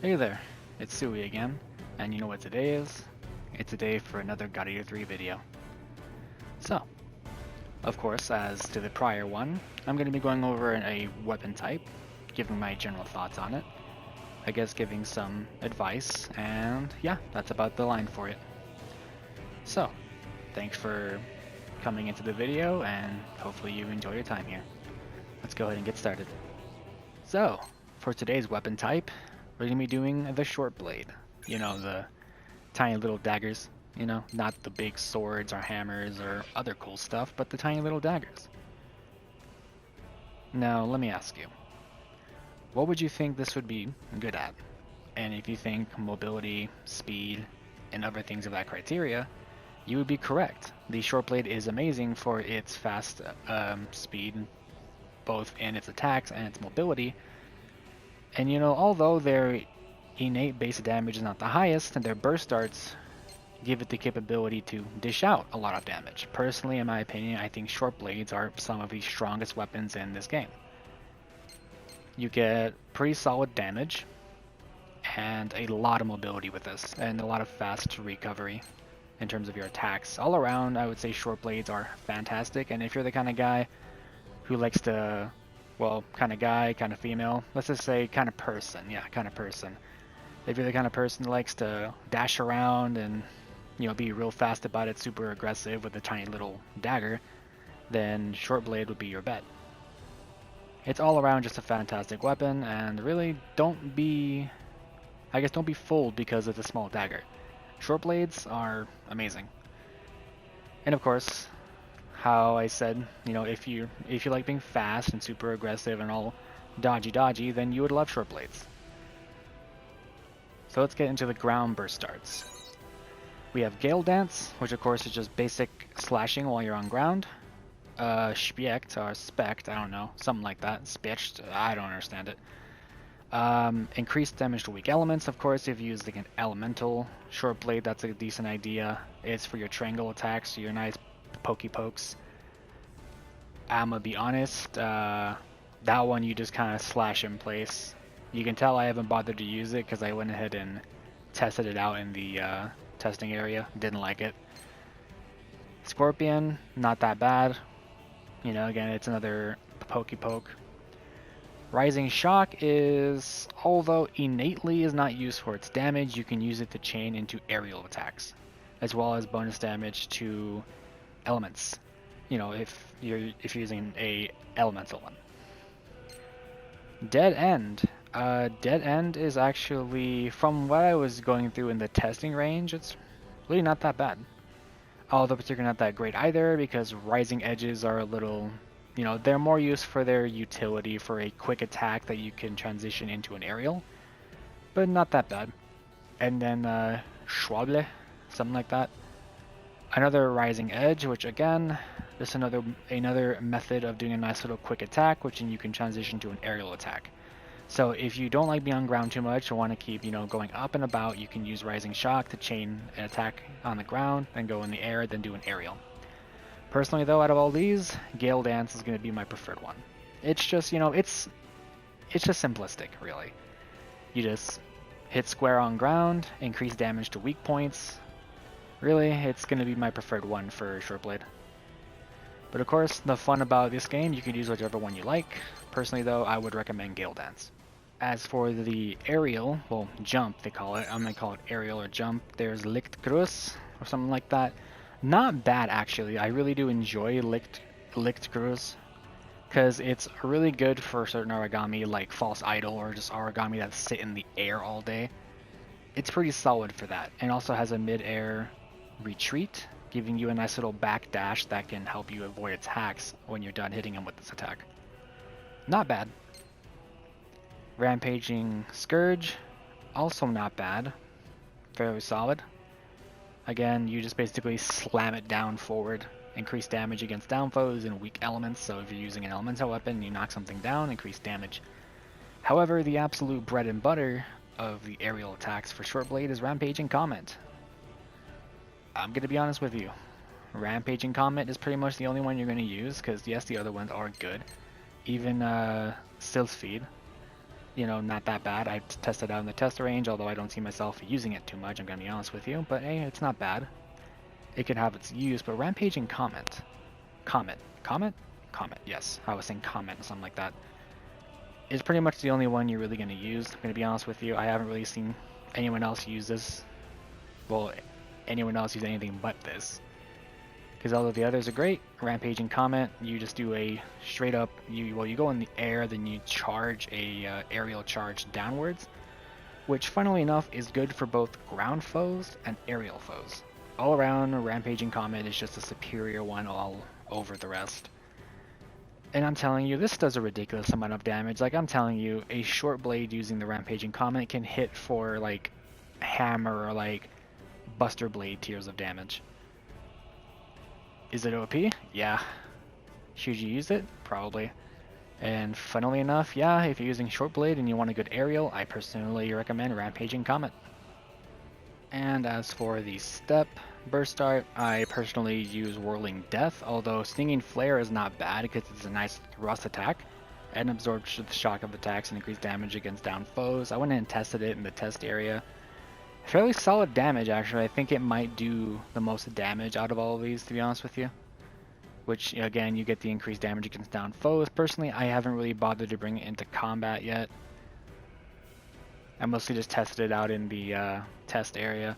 Hey there, it's Sui again, and you know what today is? It's a day for another God Eater 3 video. So, of course, as to the prior one, I'm going to be going over a weapon type, giving my general thoughts on it, I guess giving some advice, and yeah, that's about the line for it. So, thanks for coming into the video, and hopefully you enjoy your time here. Let's go ahead and get started. So, for today's weapon type, we're going to be doing the short blade. You know, the tiny little daggers, not the big swords or hammers or other cool stuff, but the tiny little daggers. Now, let me ask you, what would you think this would be good at? And if you think mobility, speed, and other things of that criteria, you would be correct. The short blade is amazing for its fast speed, both in its attacks and its mobility. And although their innate base damage is not the highest, and their burst darts give it the capability to dish out a lot of damage. Personally, in my opinion, I think short blades are some of the strongest weapons in this game. You get pretty solid damage and a lot of mobility with this, and a lot of fast recovery in terms of your attacks. All around, I would say short blades are fantastic, and if you're the kind of guy who likes to, well, kind of guy, kind of female, let's just say kind of person, yeah, kind of person. If you're the kind of person that likes to dash around and be real fast about it, super aggressive with a tiny little dagger, then short blade would be your bet. It's all around just a fantastic weapon, and really don't be fooled because it's a small dagger. Short blades are amazing. And of course, how I said, if you like being fast and super aggressive and all dodgy, then you would love short blades. So let's get into the ground burst darts. We have Gale Dance, which of course is just basic slashing while you're on ground. Specht, or Specht, I don't know, something like that. Specht, I don't understand it. Increased damage to weak elements, of course, if you use like an elemental short blade, that's a decent idea. It's for your triangle attacks, your nice pokey pokes. I'm gonna be honest, that one you just kind of slash in place. You can tell I haven't bothered to use it because I went ahead and tested it out in the testing area. Didn't like it. Scorpion, not that bad. Again, it's another pokey poke. Rising Shock is, although innately is not used for its damage, you can use it to chain into aerial attacks, as well as bonus damage to elements. If you're using a elemental one. Dead End. Dead End is actually, from what I was going through in the testing range, it's really not that bad. Although particularly not that great either, because Rising Edges are a little, they're more used for their utility for a quick attack that you can transition into an aerial, but not that bad. And then Schwable, something like that. Another Rising Edge, which again, just another method of doing a nice little quick attack, which you can transition to an aerial attack. So if you don't like being on ground too much or want to keep, going up and about, you can use Rising Shock to chain an attack on the ground, then go in the air, then do an aerial. Personally though, out of all these, Gale Dance is going to be my preferred one. It's just, it's just simplistic, really. You just hit square on ground, increase damage to weak points. Really, it's going to be my preferred one for short blade. But of course, the fun about this game, you can use whichever one you like. Personally though, I would recommend Gale Dance. As for the aerial, well, jump they call it, I'm going to call it aerial or jump, there's Lichtkreuz or something like that. Not bad actually, I really do enjoy Lichtkreuz, because it's really good for certain origami like False Idol or just origami that sit in the air all day. It's pretty solid for that, and also has a mid-air retreat, giving you a nice little back dash that can help you avoid attacks when you're done hitting them with this attack. Not bad. Rampaging Scourge, also not bad. Fairly solid. Again, you just basically slam it down forward, increase damage against down foes and weak elements, so if you're using an elemental weapon, you knock something down, increase damage. However, the absolute bread and butter of the aerial attacks for short blade is Rampaging Comet. I'm gonna be honest with you. Rampaging Comet is pretty much the only one you're gonna use, because yes, the other ones are good. Even Stealth Feed. you know, not that bad. I've tested out in the test range, although I don't see myself using it too much, I'm going to be honest with you. But hey, it's not bad. It can have its use, but Rampaging Comet. Comet. Comet? Comet, yes. I was saying Comet, something like that. Is pretty much the only one you're really going to use. I'm going to be honest with you. I haven't really seen anyone else use this. Well, anyone else use anything but this. Because although the others are great, Rampaging Comet, you just do a straight up, you go in the air, then you charge a aerial charge downwards, which funnily enough is good for both ground foes and aerial foes. All around, Rampaging Comet is just a superior one all over the rest. And I'm telling you, this does a ridiculous amount of damage. Like, I'm telling you, a short blade using the Rampaging Comet can hit for, like, hammer or, like, Buster Blade tiers of damage. Is it OP? Yeah. Should you use it? Probably. And funnily enough, yeah, if you're using short blade and you want a good aerial, I personally recommend Rampaging Comet. And as for the step burst start, I personally use Whirling Death, although Stinging Flare is not bad because it's a nice thrust attack and absorbs the shock of attacks and increased damage against down foes. I went in and tested it in the test area. Fairly solid damage, actually. I think it might do the most damage out of all of these, to be honest with you. Which, again, you get the increased damage against down foes. Personally, I haven't really bothered to bring it into combat yet. I mostly just tested it out in the test area.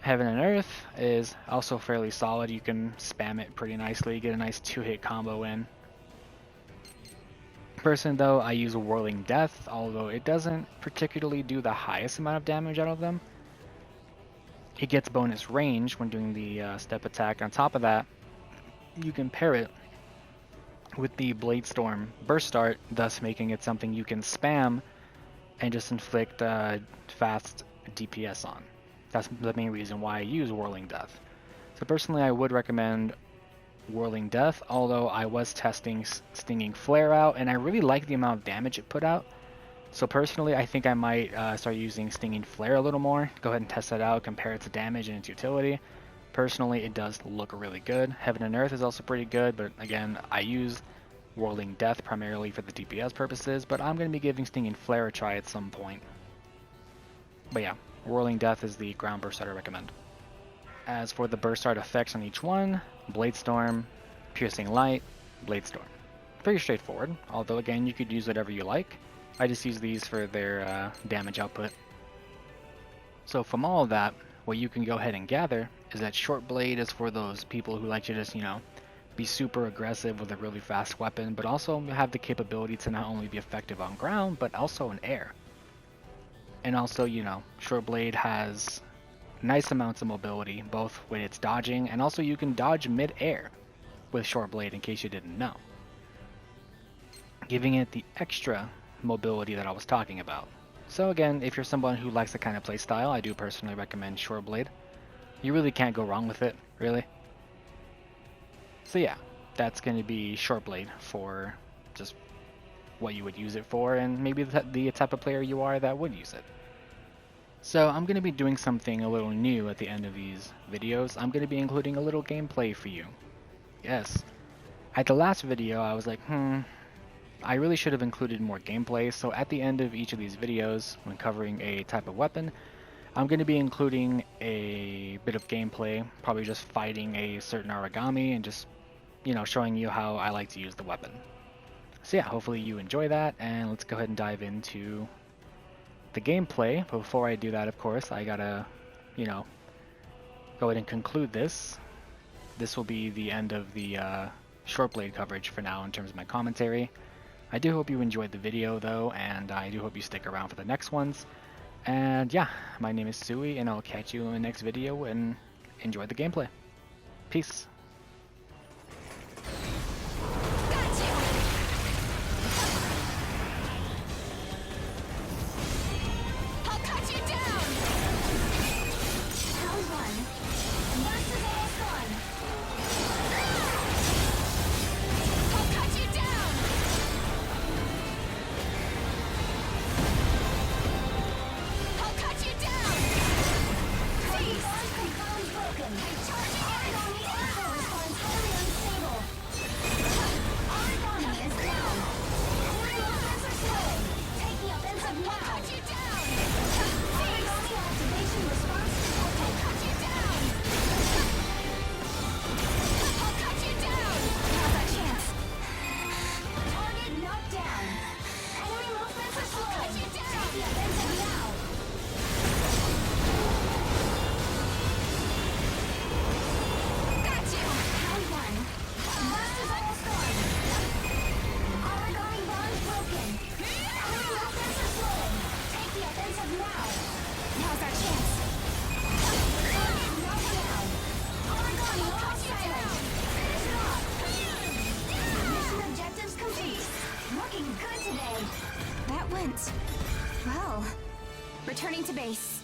Heaven and Earth is also fairly solid. You can spam it pretty nicely, get a nice 2-hit combo in. Personally, though, I use Whirling Death, although it doesn't particularly do the highest amount of damage out of them. It gets bonus range when doing the step attack. On top of that, you can pair it with the Blade Storm Burst Start, thus making it something you can spam and just inflict fast DPS on. That's the main reason why I use Whirling Death. So personally, I would recommend Whirling Death, although I was testing Stinging Flare out, and I really like the amount of damage it put out. So personally, I think I might start using Stinging Flare a little more. Go ahead and test that out, compare its damage and its utility. Personally, it does look really good. Heaven and Earth is also pretty good, but again, I use Whirling Death primarily for the DPS purposes, but I'm going to be giving Stinging Flare a try at some point. But yeah, Whirling Death is the ground burst start I recommend. As for the burst start effects on each one, Blade Storm, Piercing Light, Blade Storm. Pretty straightforward, although again, you could use whatever you like. I just use these for their damage output. So from all of that, what you can go ahead and gather is that Short Blade is for those people who like to just, you know, be super aggressive with a really fast weapon, but also have the capability to not only be effective on ground, but also in air. And also, you know, Short Blade has nice amounts of mobility, both when it's dodging, and also you can dodge mid-air with Short Blade, in case you didn't know, giving it the extra mobility that I was talking about. So again, if you're someone who likes the kind of playstyle, I do personally recommend Short Blade. You really can't go wrong with it, really. So yeah, that's going to be Short Blade for just what you would use it for, and maybe the type of player you are that would use it. So I'm going to be doing something a little new at the end of these videos. I'm going to be including a little gameplay for you. Yes. At the last video, I was like, I really should have included more gameplay, so at the end of each of these videos, when covering a type of weapon, I'm going to be including a bit of gameplay, probably just fighting a certain Aragami and just, you know, showing you how I like to use the weapon. So yeah, hopefully you enjoy that, and let's go ahead and dive into the gameplay. But before I do that, of course, I gotta, you know, go ahead and conclude this. This will be the end of the Short Blade coverage for now in terms of my commentary. I do hope you enjoyed the video though, and I do hope you stick around for the next ones. And yeah, my name is Sui, and I'll catch you in the next video, and enjoy the gameplay. Peace. Recharging energy! Returning to base.